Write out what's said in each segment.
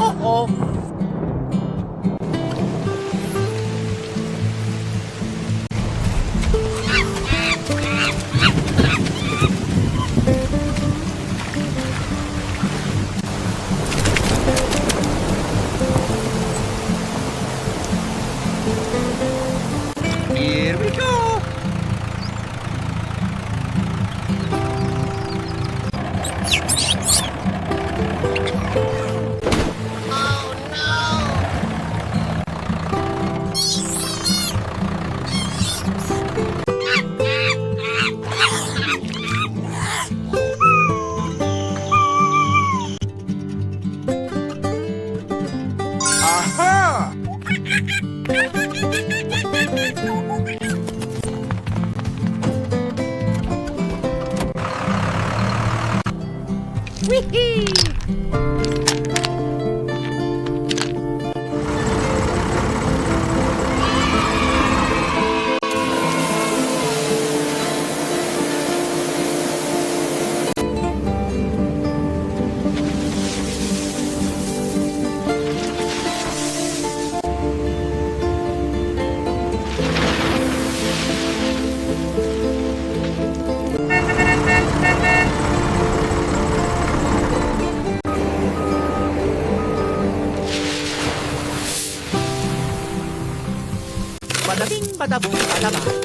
Uh-oh. Here we go. Aha! Whee! Bada bing, bada boom, bada bang.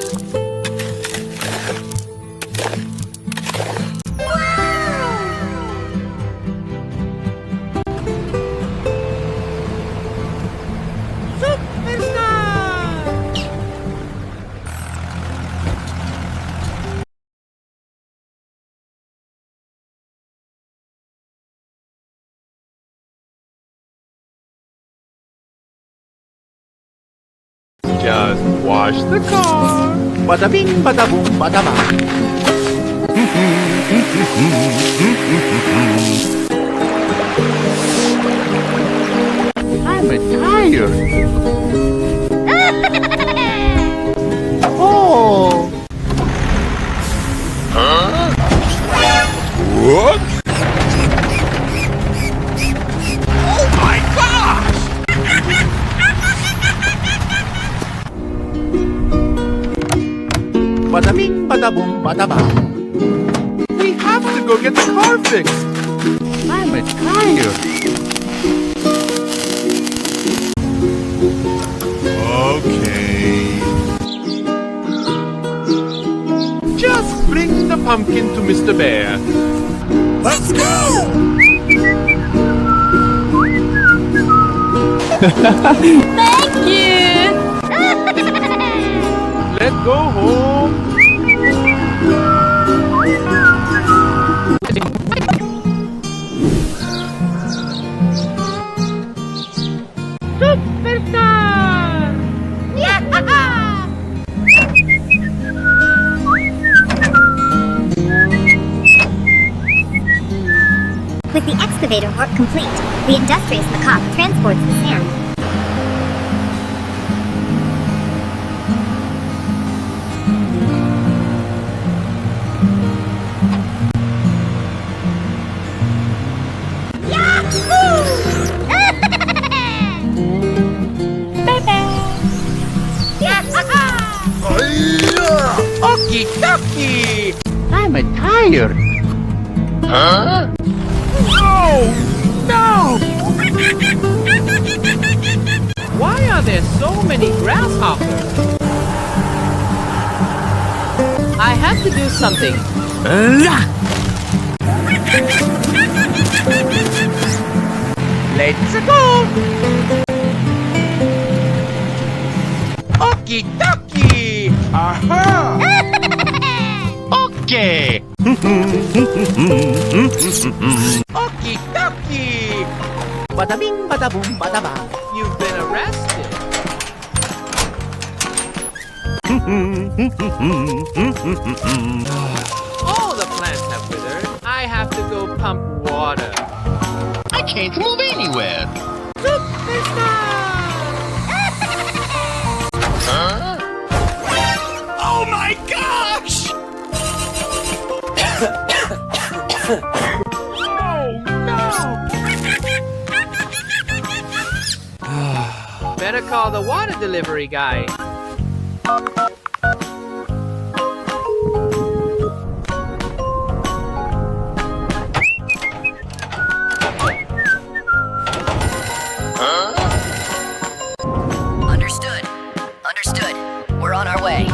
Just wash the car. Bada bing, bada boom, bada bang. I'm tired. Oh! Huh? What? Oh my gosh! Bada bing, bada boom, bada bang. We have to go get the car fixed. I'm tired. Okay. Just bring the pumpkin to Mr. Bear. Let's go! Thank you! Let's go home. Superstar! With the excavator work complete, the industrious macaque transports the sand. Okie dokie! I'm tired. Huh? Oh! No! Why are there so many grasshoppers? I have to do something. Let's go! Okie dokie! Aha! Okay. Okie dokie! Bada bing, bada boom, bada bang. You've been arrested. All the plants have withered. I have to go pump water. I can't move anywhere. Superstar! Huh? Oh my Better call the water delivery guy. Understood. Understood. We're on our way.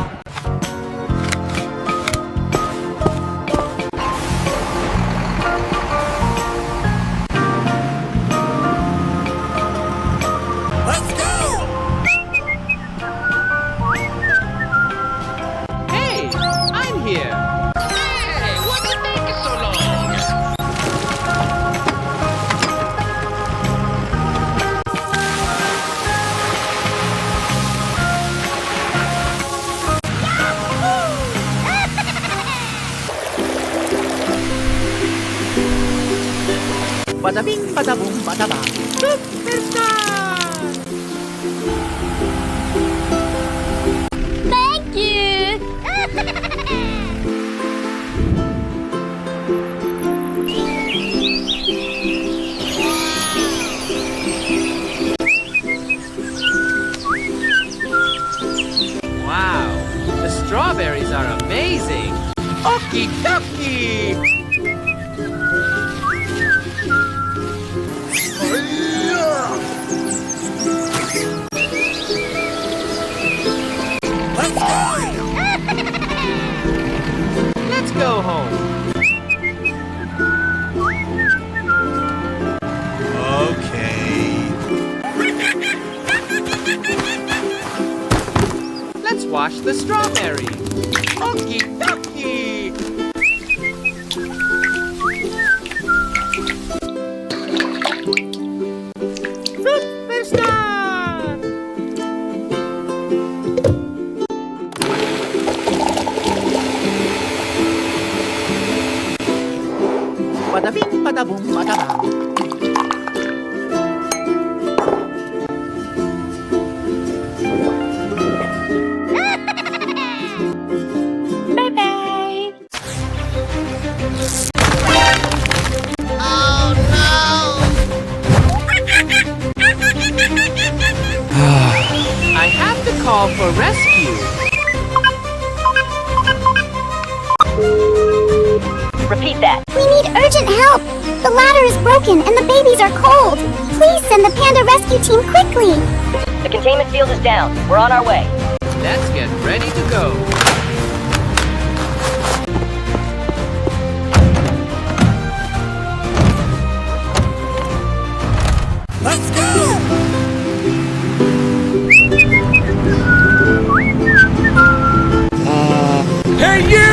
Hey, I'm here. Hey, what's taking so long? Bada bing, bada boom, bada bang. Thank you. Wow, the strawberries are amazing. Okie dokie. Let's go home. Okay. Let's wash the strawberries. Okie dokie. Superstar! Bada bing, bada boom, bada bang. Bye-bye. I have to call for rescue. Repeat that. We need urgent help. The ladder is broken and the babies are cold. Please send the panda rescue team quickly. The containment field is down. We're on our way. Let's get ready to go. Let's go! Hey, you!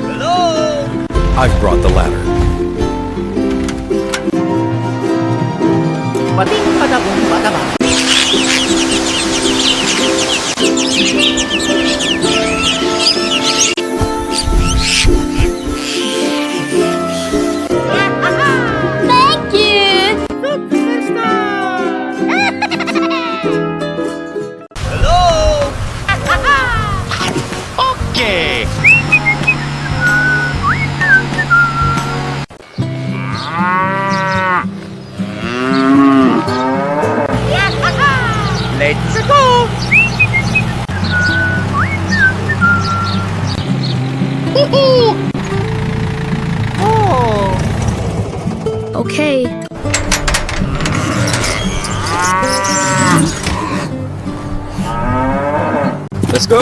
Hello? I've brought the ladder. Bada bing, bada boom, bada bang. Thank you. Hello? Okay. Let's go. Oh. Okay. Let's go!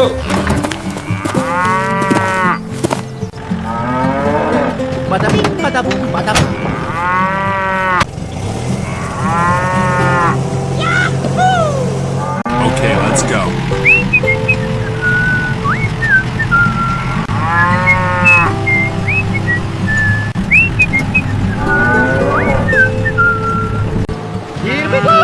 Bada bing, bada boom, bada bang. Okay, let's go. Here we go.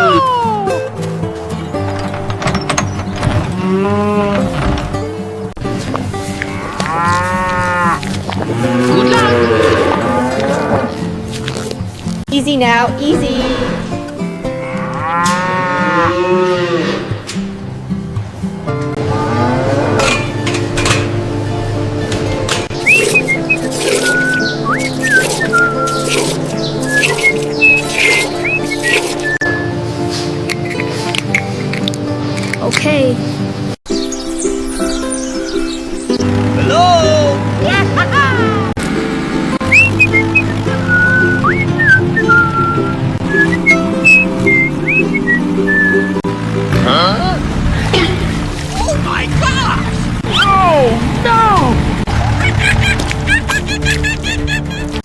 Good luck. Easy now, easy. Okay.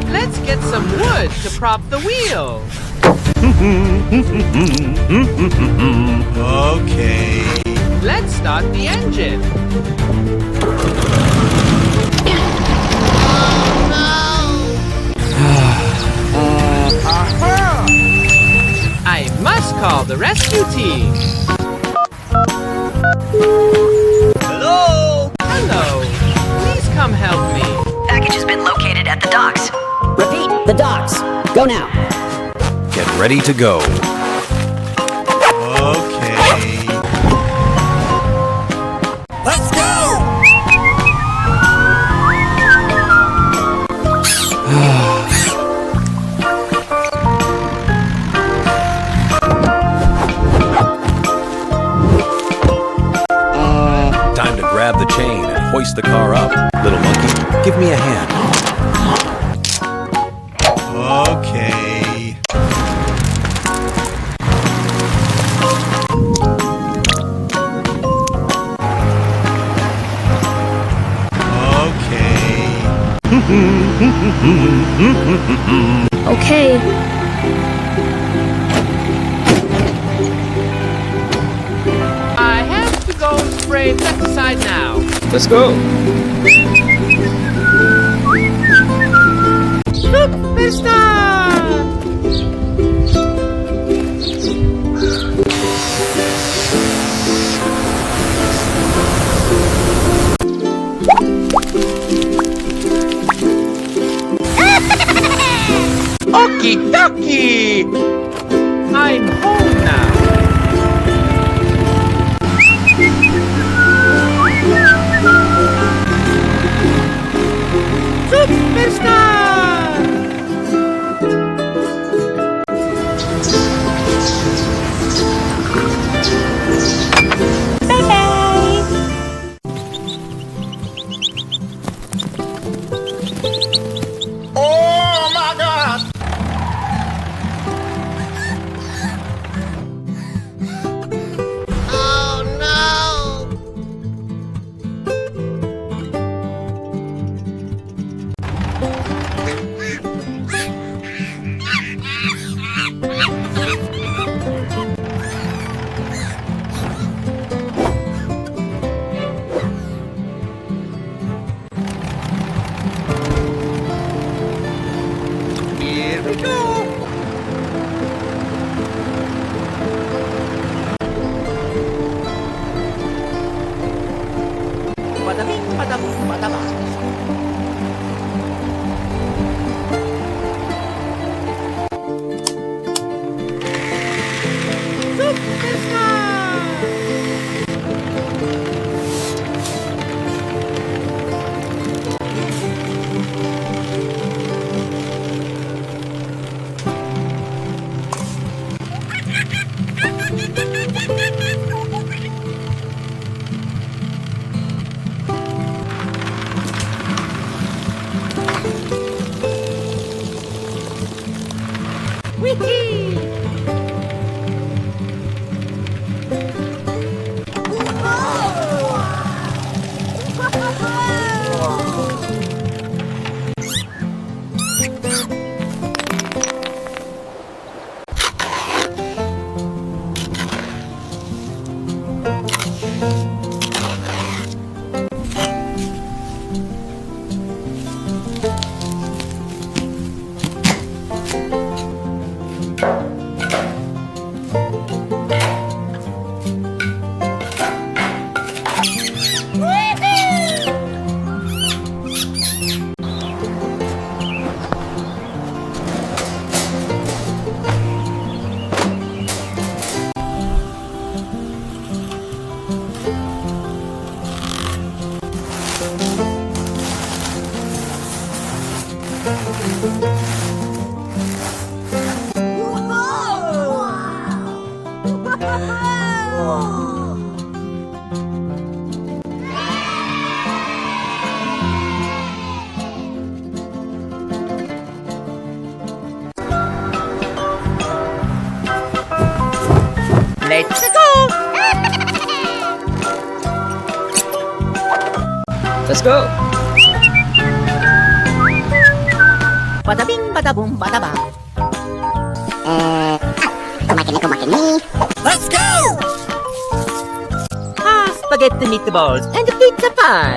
Let's get some wood to prop the wheel. Okay. Let's start the engine. I must call the rescue team. Hello? Hello. Please come help me. Package has been located at the docks. Repeat, the docks. Go now. Get ready to go. Okay. Let's go! Time to grab the chain and hoist the car up. Little monkey, give me a hand. Okay. Okay. I have to go spray pesticide now. Let's go. Okie dokie! I'm home now. Superstar! Here we go. Badabing, badabong, badabang. Let's go! Let's go. Bada bing, bada boom, bada bang. Let's go. Spaghetti meatballs and pizza pie.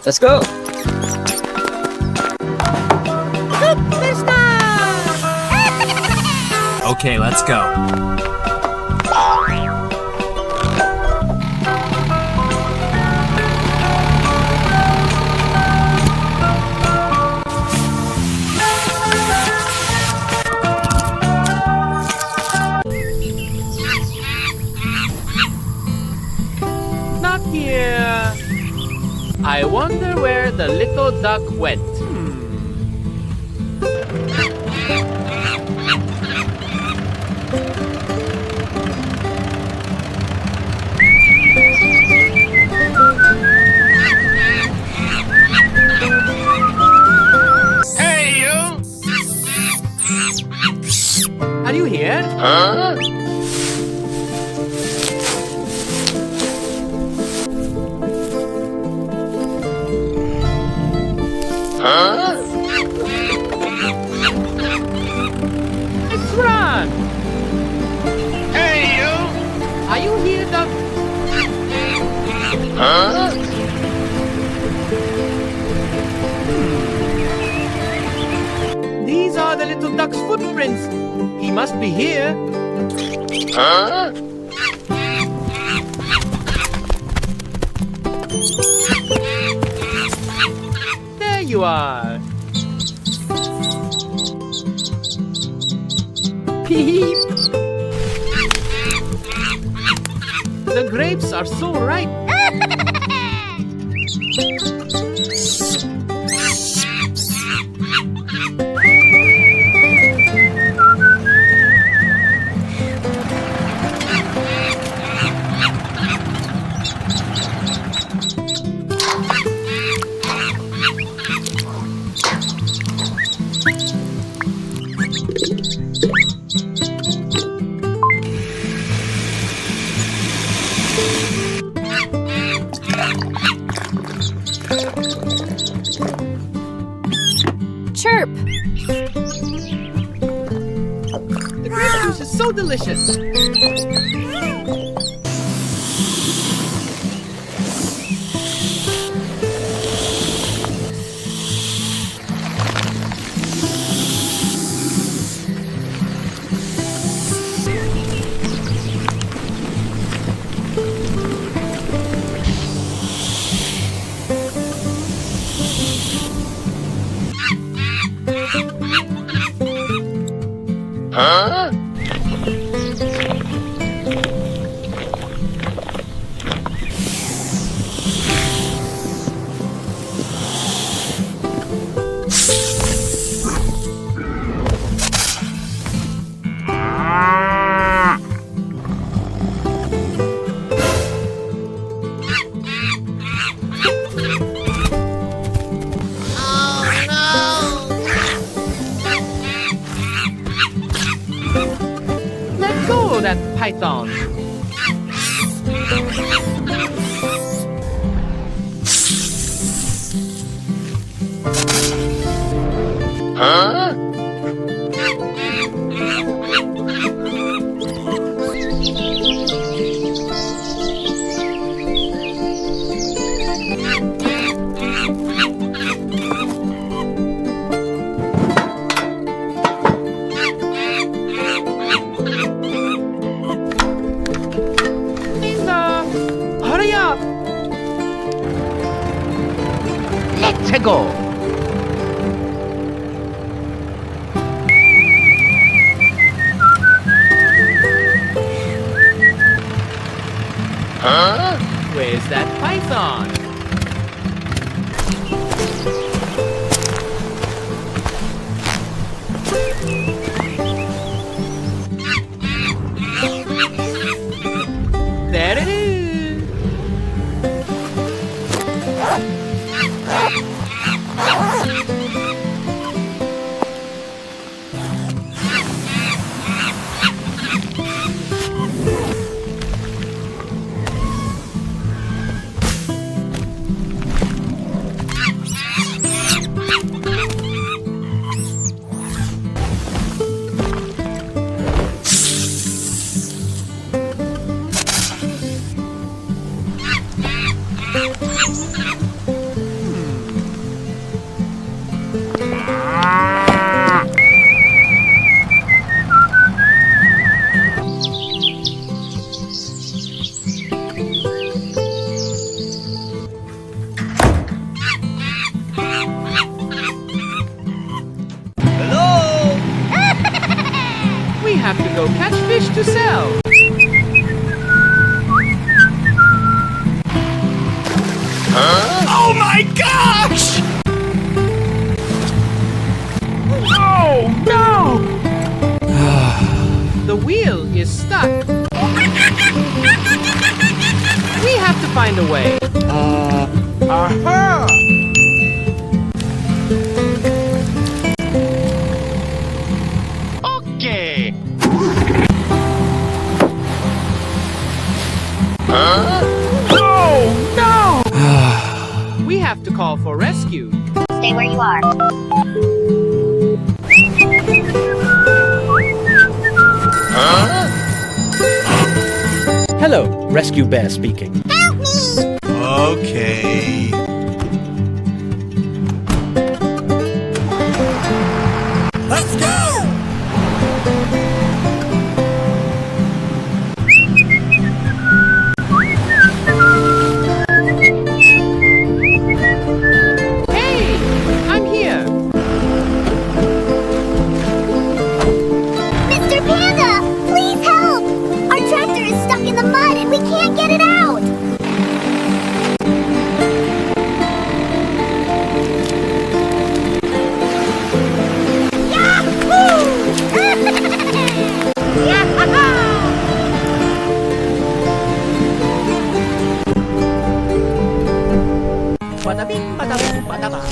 Let's go. Okay, let's go. Not here. I wonder where the little duck went. Hey, you! Are you here? Huh? Huh? Let's run! Hey, you! Are you here, duck? Huh? These are the little duck's footprints. He must be here. Huh? There you are. Peep. The grapes are so ripe. Chirp. The grape juice is so delicious. Huh? Let go of that python. Huh? Linda, hurry up. Let's go. Huh? Where's that python? There it is. go catch fish to sell. Oh my gosh! Oh no! The wheel is stuck. We have to find a way. Aha! Okay. Oh no! We have to call for rescue. Stay where you are. Hello, Rescue Bear speaking. Help me! Okay. Let's go! Hey, I'm here. Mr. Panda, please help! Our tractor is stuck in the mud and we can't get it out! Bada bing, bada boom, bada bang.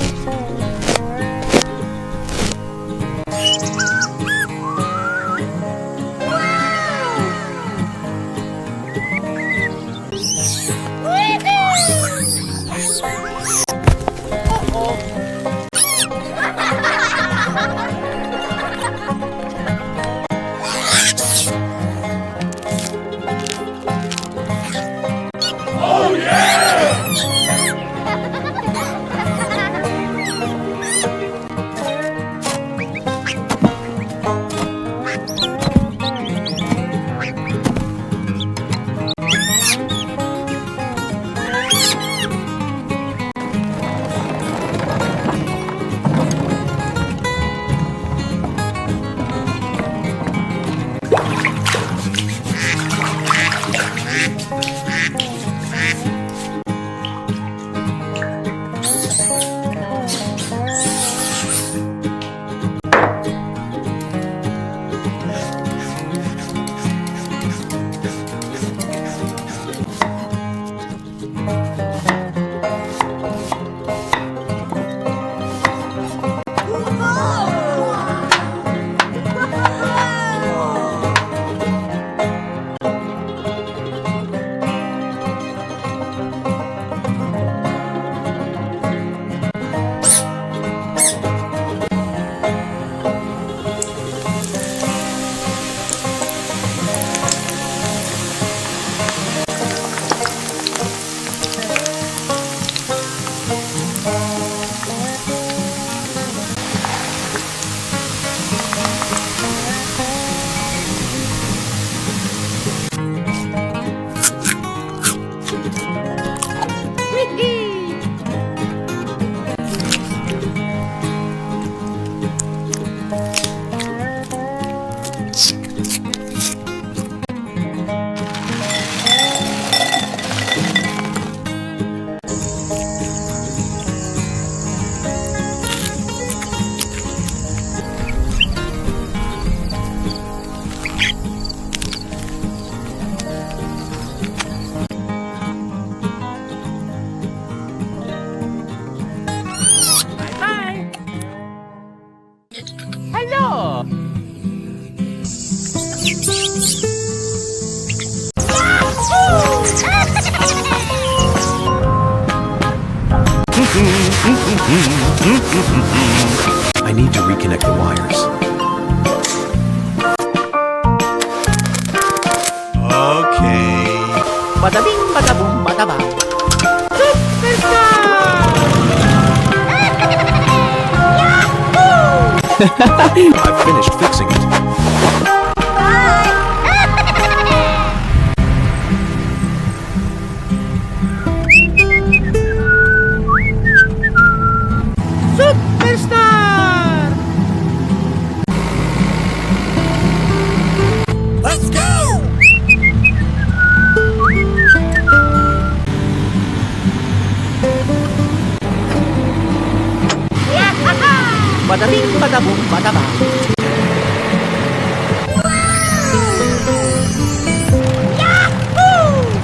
Hello. I need to reconnect the wires. Okay. Bada bing, bada boom, bada bang. I've finished fixing it. Superstar! Bada bing, bada boom, bada bang.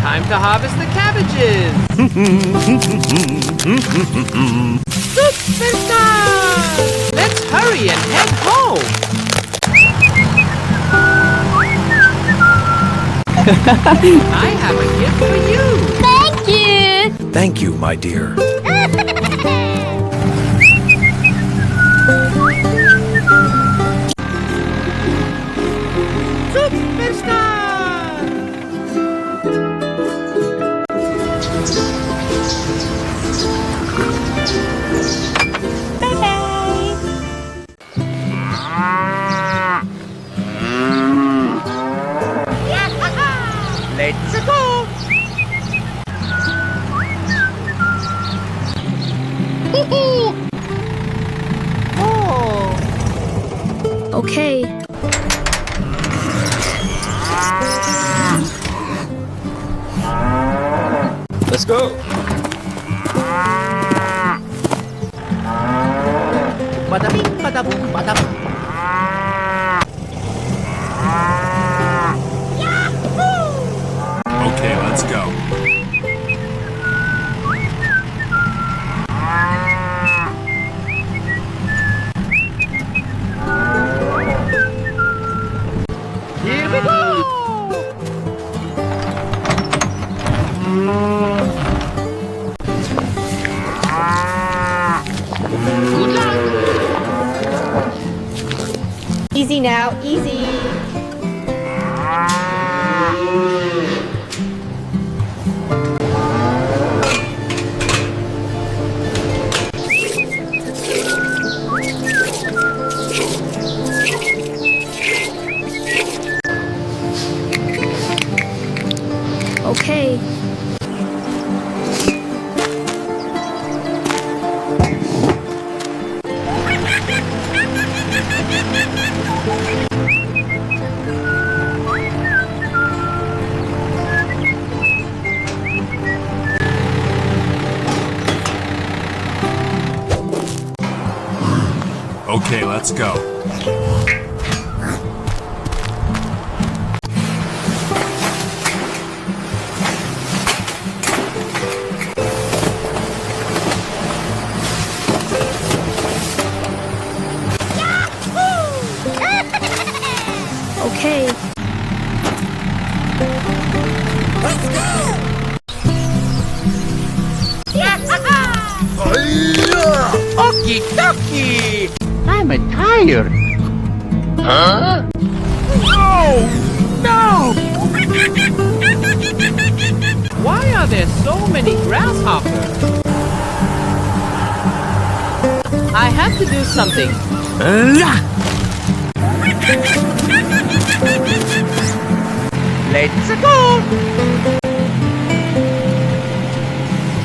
Time to harvest the cabbages. Superstar! Let's hurry and head home. I have a gift for you. Thank you! Thank you, my dear. Let's go. Okay. Let's go. Bada bing, bada boom, bada bang. Okay, let's go. Here we go. Good luck. Easy now, easy. Okay. Okay, let's go. Okay. Let's go! Okie dokie. I'm tired. Huh? No! Why are there so many grasshoppers? I have to do something. Let's go!